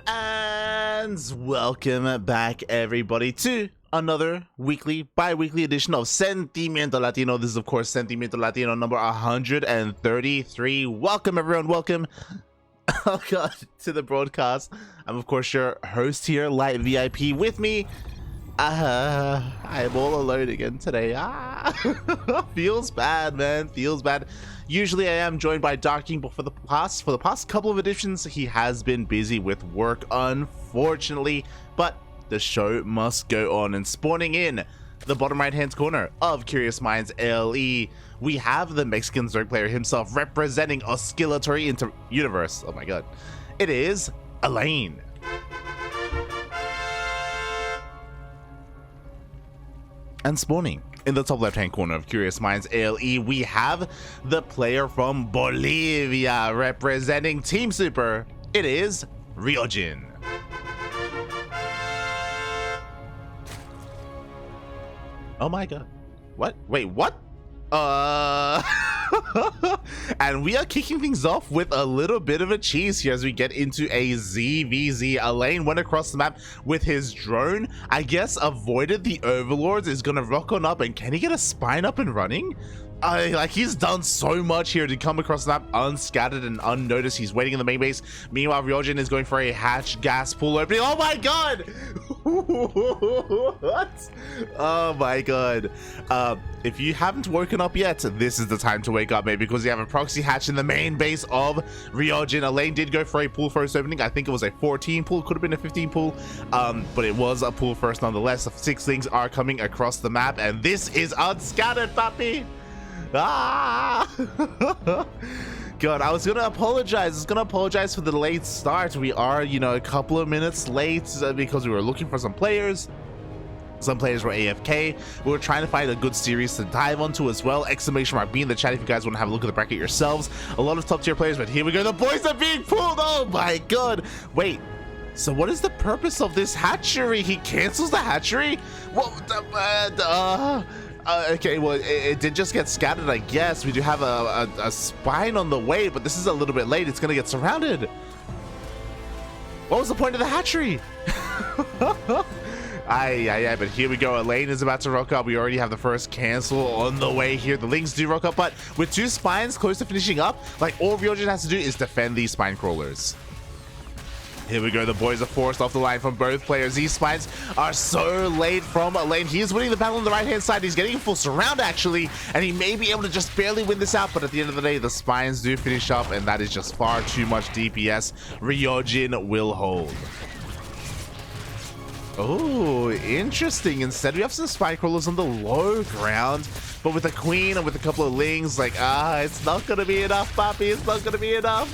And welcome back, everybody, to another bi-weekly edition of Sentimiento Latino. This is, of course, Sentimiento Latino number 133. Welcome, everyone. Welcome. Oh, God, to the broadcast. I'm, of course, your host here, Light VIP. With me, I'm all alone again today. Feels bad, man. Feels bad. Usually I am joined by Ducklings, but for the past couple of editions, he has been busy with work, unfortunately. But the show must go on, and spawning in the bottom right-hand corner of Curious Minds LE, we have the Mexican Zerg player himself representing Oscillatory Universe. Oh my god. It is Alain. And spawning in the top left-hand corner of Curious Minds ALE, we have the player from Bolivia representing Team Super. It is Ryogin. Oh my god. What? Wait, what? And we are kicking things off with a little bit of a cheese here as we get into a ZvZ. Alain went across the map with his drone. I guess avoided the overlords, is gonna rock on up, and can he get a spine up and running? Like, he's done so much here to come across the map unscattered and unnoticed. He's waiting in the main base. Meanwhile, Ryogin is going for a hatch gas pool opening. Oh my god! What? Oh my god. If you haven't woken up yet, this is the time to wake up, maybe, because you have a proxy hatch in the main base of Ryogin. Alain did go for a pool first opening. I think it was a 14 pool, could have been a 15 pool, but it was a pool first nonetheless. 6 things are coming across the map, and this is unscattered, puppy. God, I was gonna apologize. For the late start. We are, a couple of minutes late because we were looking for some players. Some players were AFK. We were trying to find a good series to dive onto as well. Exclamation mark be in the chat if you guys want to have a look at the bracket yourselves. A lot of top tier players, but here we go. The boys are being pulled. Oh my god. Wait. So what is the purpose of this hatchery? He cancels the hatchery? Okay, well, it did just get scattered, I guess. We do have a spine on the way, but this is a little bit late. It's gonna get surrounded. What was the point of the hatchery? But here we go. Alain is about to rock up. We already have the first cancel on the way here. The Lings do rock up, but with 2 spines close to finishing up, like, all Ryogin has to do is defend these spine crawlers. Here we go. The boys are forced off the line from both players. These spines are so late from Alain. He is winning the battle on the right-hand side. He's getting a full surround, actually, and he may be able to just barely win this out, but at the end of the day, the spines do finish up, and that is just far too much DPS. Ryogin will hold. Oh, interesting. Instead, we have some spine crawlers on the low ground, but with a queen and with a couple of lings, like, it's not gonna be enough, Poppy. It's not gonna be enough.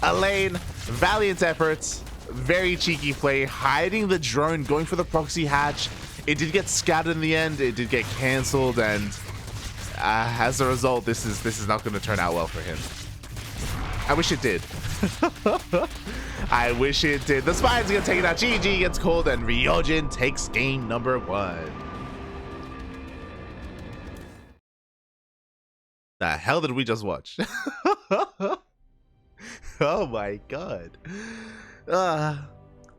Alain, valiant efforts, very cheeky play, hiding the drone, going for the proxy hatch. It did get scattered in the end. It did get cancelled, and as a result, this is not going to turn out well for him. I wish it did. I wish it did. The spine's gonna take it out. GG gets called, and Ryogin takes game number 1. The hell did we just watch? Oh my god.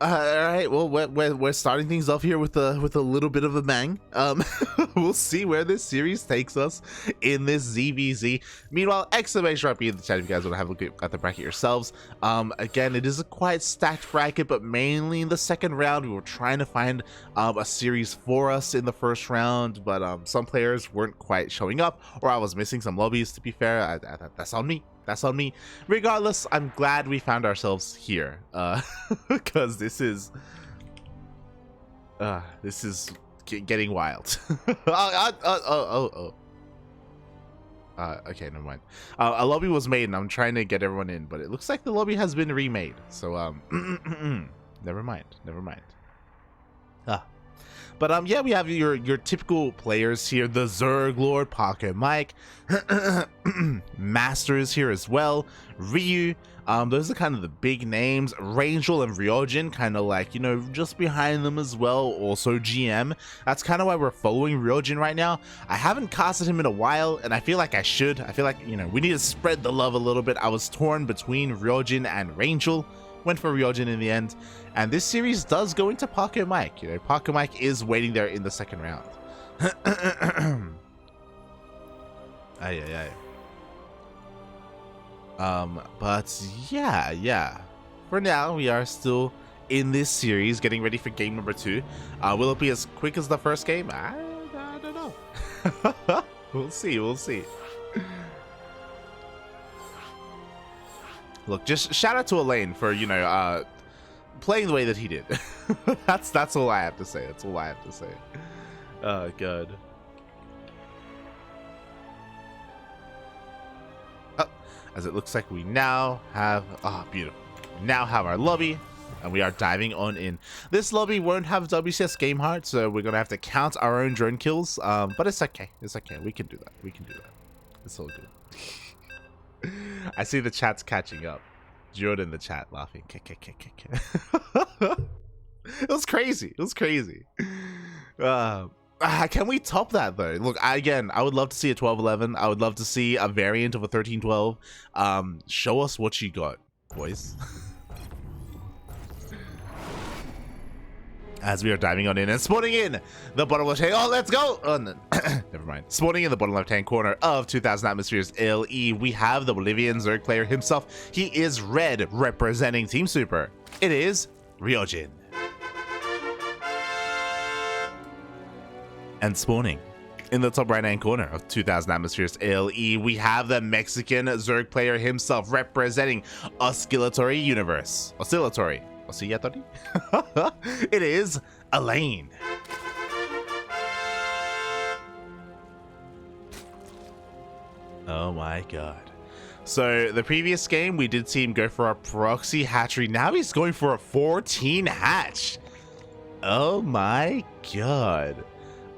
All right, well, we're starting things off here with a little bit of a bang. We'll see where this series takes us in this ZvZ. Meanwhile, exclamation mark in the chat if you guys want to have a look at the bracket yourselves. Again, it is a quite stacked bracket, but mainly in the second round, we were trying to find a series for us in the first round, but some players weren't quite showing up, or I was missing some lobbies, to be fair. That's on me. That's on me. Regardless, I'm glad we found ourselves here, because this is getting wild. Okay, never mind. A lobby was made, and I'm trying to get everyone in, but it looks like the lobby has been remade. So never mind. But yeah, we have your typical players here. The Zerg Lord, Pocket Mike, Masters here as well, Ryu. Those are kind of the big names. Rangel and Ryogin kind of like, just behind them as well. Also GM. That's kind of why we're following Ryogin right now. I haven't casted him in a while, and I feel like I should. I feel like, we need to spread the love a little bit. I was torn between Ryogin and Rangel. went for Ryogin in the end. And this series does go into Parker Mike. You know, Parker Mike is waiting there in the second round. But yeah. For now, we are still in this series, getting ready for game number 2. Will it be as quick as the first game? I don't know. We'll see. Look, just shout out to Alain for, you know, playing the way that he did. That's all I have to say. Oh, God. Oh, as it looks like we now have... Oh, beautiful. We now have our lobby, and we are diving on in. This lobby won't have WCS game heart, so we're going to have to count our own drone kills, but it's okay. We can do that. It's all good. I see the chat's catching up. Jordan in the chat laughing. It was crazy. Can we top that though? Look, I would love to see a 12-11. I would love to see a variant of a 13-12. Show us what you got, boys. As we are diving on in and spawning in the bottom left hand. Oh, let's go! Oh, no. Never mind. Spawning in the bottom left hand corner of 2000 Atmospheres LE, we have the Bolivian Zerg player himself. He is red, representing Team Super. It is Ryogin. And spawning in the top right hand corner of 2000 Atmospheres LE, we have the Mexican Zerg player himself, representing Oscillatory Universe. Oscillatory. It is Alain. Oh my god. So the previous game we did see him go for a proxy hatchery. Now he's going for a 14 hatch. Oh my god.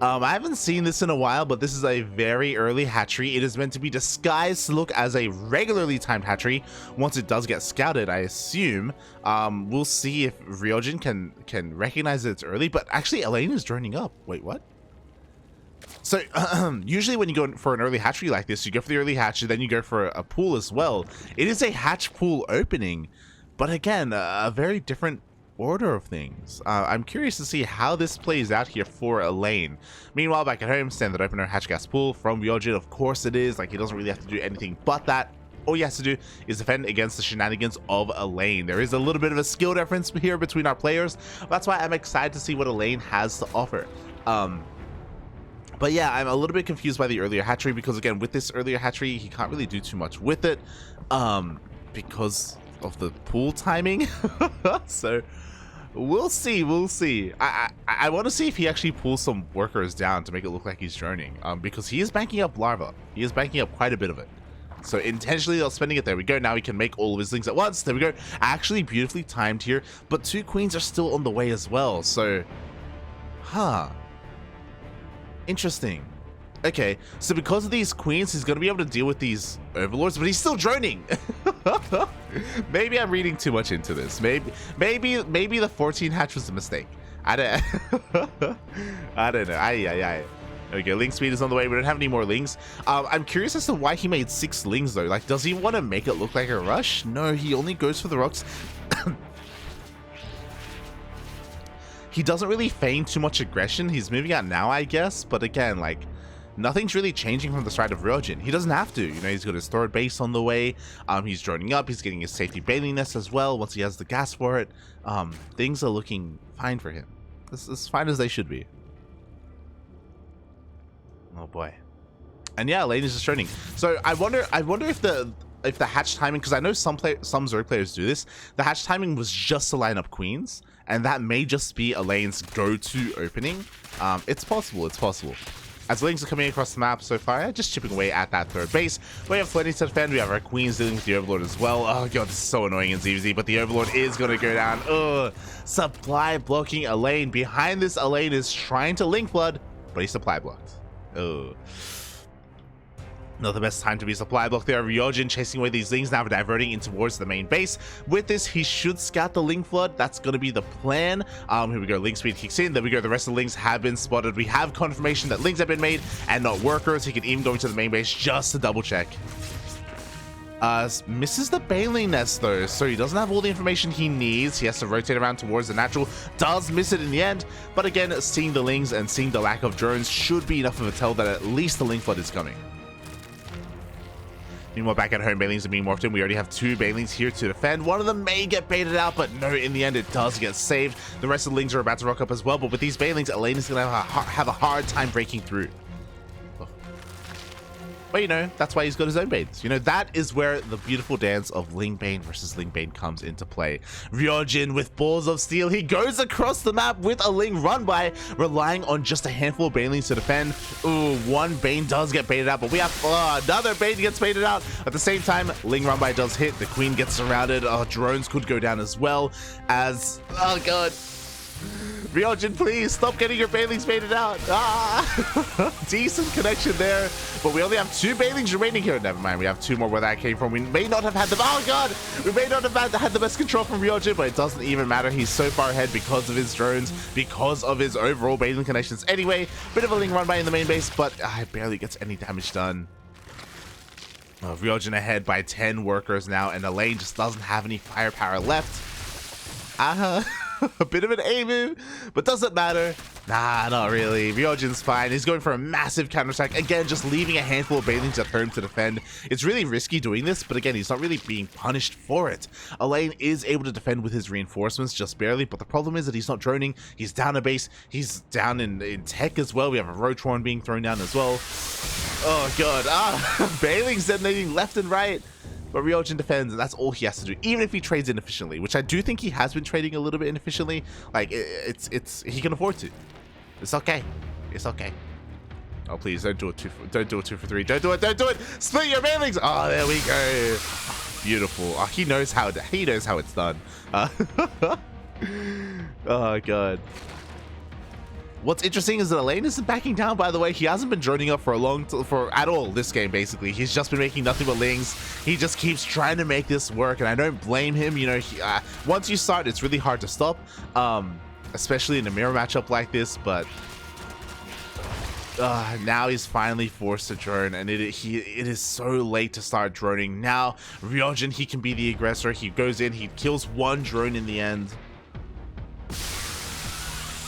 I haven't seen this in a while, but this is a very early hatchery. It is meant to be disguised to look as a regularly timed hatchery. Once it does get scouted, I assume, we'll see if Ryogin can recognize that it's early. But actually, Alain is droning up. Wait, what? So usually when you go for an early hatchery like this, you go for the early hatchery, then you go for a pool as well. It is a hatch pool opening, but again, a very different order of things. I'm curious to see how this plays out here for Alain. Meanwhile, back at home, standard opener hatch gas pool from Ryogin. Of course it is. Like, he doesn't really have to do anything but that. All he has to do is defend against the shenanigans of Alain. There is a little bit of a skill difference here between our players. That's why I'm excited to see what Alain has to offer. But yeah, I'm a little bit confused by the earlier hatchery because, again, with this earlier hatchery, he can't really do too much with it because of the pool timing. So we'll see. I want to see if he actually pulls some workers down to make it look like he's droning, because he is banking up larva. He is banking up quite a bit of it. So intentionally they're spending it. There we go. Now he can make all of his things at once. There we go. Actually beautifully timed here, but 2 queens are still on the way as well. So interesting. Okay, so because of these queens, he's going to be able to deal with these overlords, but he's still droning. Maybe I'm reading too much into this. Maybe the 14 hatch was a mistake. I don't know. There we go. Ling speed is on the way. We don't have any more lings. I'm curious as to why he made 6 lings though. Like, does he want to make it look like a rush? No, he only goes for the rocks. He doesn't really feign too much aggression. He's moving out now, I guess. But again, like, nothing's really changing from the side of Ryogin. He doesn't have to. You know, he's got his third base on the way. He's droning up. He's getting his safety bailing nest as well once he has the gas for it. Things are looking fine for him. As fine as they should be. Oh boy. And yeah, Alain is just droning. So I wonder if the hatch timing, because I know some Zerg players do this, the hatch timing was just to line up queens, and that may just be Alain's go-to opening. It's possible. As lings are coming across the map so far, just chipping away at that third base. We have plenty to defend. We have our queens dealing with the Overlord as well. Oh god, this is so annoying in ZvZ, but the Overlord is going to go down. Ugh. Supply blocking Alain. Behind this, Alain is trying to link flood, but he's supply blocked. Oh. Not the best time to be supply blocked there. Ryogin chasing away these lings, now diverting in towards the main base. With this, he should scout the link flood. That's going to be the plan. Here we go. Link speed kicks in. There we go. The rest of the lings have been spotted. We have confirmation that lings have been made and not workers. He can even go into the main base just to double check. Misses the Baneling nest though, so he doesn't have all the information he needs. He has to rotate around towards the natural. Does miss it in the end, but again, seeing the Lings and seeing the lack of drones should be enough of a tell that at least the Ling flood is coming. Meanwhile, back at home, Banelings are being morphed in. We already have 2 Banelings here to defend. One of them may get baited out, but no, in the end, it does get saved. The rest of the Lings are about to rock up as well, but with these Banelings, Alain is going to have a hard time breaking through. But you know, that's why he's got his own Banes. You know, that is where the beautiful dance of Ling Bane versus Ling Bane comes into play. Ryogin with balls of steel, he goes across the map with a Ling run by, relying on just a handful of Banelings to defend. Ooh, one Bane does get baited out, but we have another Bane gets baited out. At the same time, Ling run by does hit. The Queen gets surrounded. Drones could go down as well as, oh god. Ryogin, please stop getting your Banelings baited out. Decent connection there, but we only have 2 Banelings remaining here. Never mind, we have 2 more where that came from. We may not have had the we may not have had the best control from Ryogin, but it doesn't even matter. He's so far ahead because of his drones, because of his overall Baneling connections. Anyway, bit of a Ling run by in the main base, but it barely gets any damage done. Ryogin ahead by 10 workers now, and Alain just doesn't have any firepower left. A bit of an A move, but doesn't matter. Nah, not really. Ryojin's fine. He's going for a massive counterattack. Again, just leaving a handful of Banelings at home to defend. It's really risky doing this, but again, he's not really being punished for it. Alain is able to defend with his reinforcements, just barely, but the problem is that he's not droning. He's down a base. He's down in tech as well. We have a Rotorn being thrown down as well. Oh, God. Banelings detonating left and right. But Ryogin defends, and that's all he has to do, even if he trades inefficiently, which I do think he has been trading a little bit inefficiently. Like, he can afford to. It's okay. It's okay. Oh, please, don't do it 2 for 3. Don't do it. Split your Banelings. Oh, there we go. Beautiful. Oh, he knows how it's done. Oh, God. What's interesting is that Alain isn't backing down, by the way. He hasn't been droning up for at all this game, basically. He's just been making nothing but Lings. He just keeps trying to make this work, and I don't blame him. You know, once you start, it's really hard to stop, especially in a mirror matchup like this, but now he's finally forced to drone, and it is so late to start droning. Now, Ryogin, he can be the aggressor. He goes in, he kills 1 drone in the end.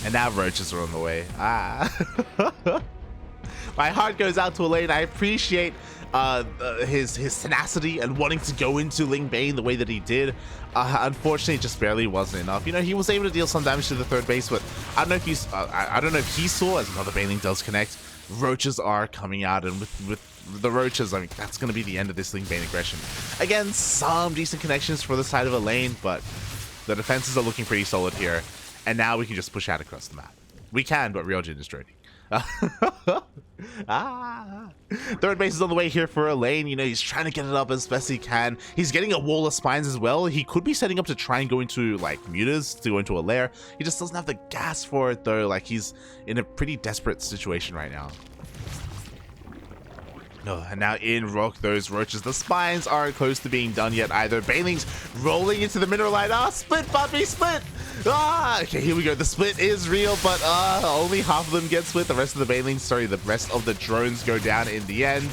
And now roaches are on the way. My heart goes out to Alain. I appreciate his tenacity and wanting to go into Ling Bane the way that he did. Unfortunately, it just barely wasn't enough. You know, he was able to deal some damage to the 3rd base, but I don't know if he saw, as another Baneling does connect, roaches are coming out, and with the roaches, I mean, that's going to be the end of this Ling Bane aggression. Again, some decent connections for the side of Alain, but the defenses are looking pretty solid here. And now we can just push out across the map. We can, but Ryogin is droning. 3rd base is on the way here for Alain. You know, he's trying to get it up as best he can. He's getting a wall of spines as well. He could be setting up to try and go into, like, mutas, to go into a lair. He just doesn't have the gas for it, though. Like, he's in a pretty desperate situation right now. And now in rock those roaches. The spines aren't close to being done yet either. Banelings rolling into the mineral line. Split, puppy, split. Okay, here we go. The split is real, but only half of them get split. The rest of the Banelings, the rest of the drones go down in the end.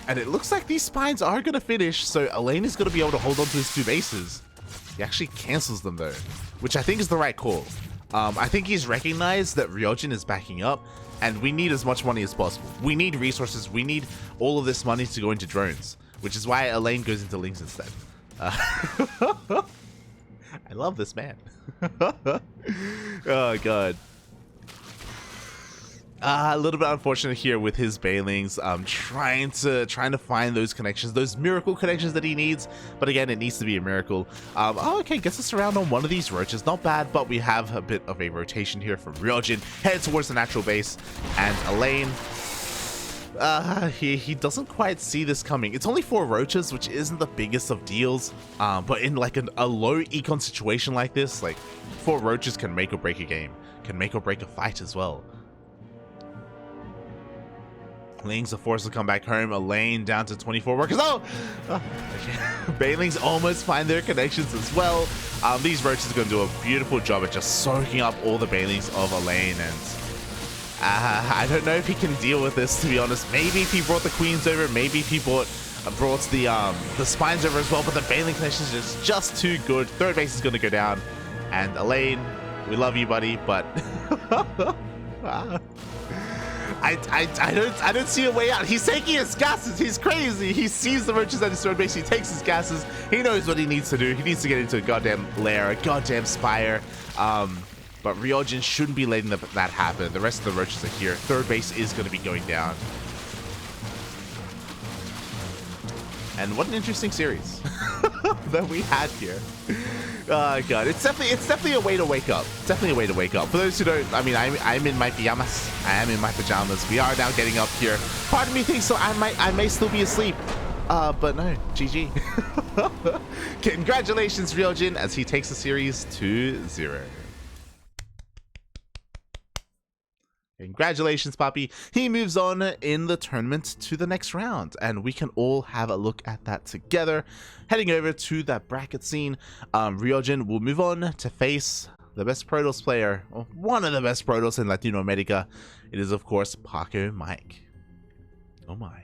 And it looks like these spines are going to finish, so Alain is going to be able to hold on to his 2 bases. He actually cancels them, though, which I think is the right call. I think he's recognized that Ryogin is backing up, and we need as much money as possible. We need resources. We need all of this money to go into drones, which is why Alain goes into Lings instead. I love this man. Oh, God. A little bit unfortunate here with his Banelings, trying to find those connections, those miracle connections that he needs, but again, it needs to be a miracle. Okay, gets us around on one of these roaches, not bad, but we have a bit of a rotation here from Ryogin, head towards the natural base, and Alain, he doesn't quite see this coming. It's only 4 roaches, which isn't the biggest of deals, but in like a low econ situation like this, like 4 roaches can make or break a game, can make or break a fight as well. Lings are forced to come back home. Alain down to 24 workers. Banelings almost find their connections as well. These roaches are going to do a beautiful job at just soaking up all the Banelings of Alain, and I don't know if he can deal with this, to be honest. Maybe if he brought the Queens over, maybe if he brought brought the spines over as well, but the Baneling connection is just too good. Third base is going to go down. And Alain, we love you, buddy, but I don't see a way out. He's taking his gases. He's crazy. He sees the roaches at his third base. He takes his gases. He knows what he needs to do. He needs to get into a goddamn lair, a goddamn spire. But Ryogin shouldn't be letting that happen. The rest of the roaches are here. Third base is going to be going down. And what an interesting series that we had here. Oh god, it's definitely a way to wake up. It's definitely a way to wake up. For those who don't, I mean, I'm in my pajamas. I am in my pajamas. We are now getting up here. Part of me thinks so. I may still be asleep. But no, GG. Congratulations, Ryogin, as he takes the series 2-0. Congratulations, Papi. He moves on in the tournament to the next round, and we can all have a look at that together. Heading over to that bracket scene, Ryogin will move on to face the best Protoss player, or one of the best Protoss in Latino America. It is, of course, Paco Mike. Oh my.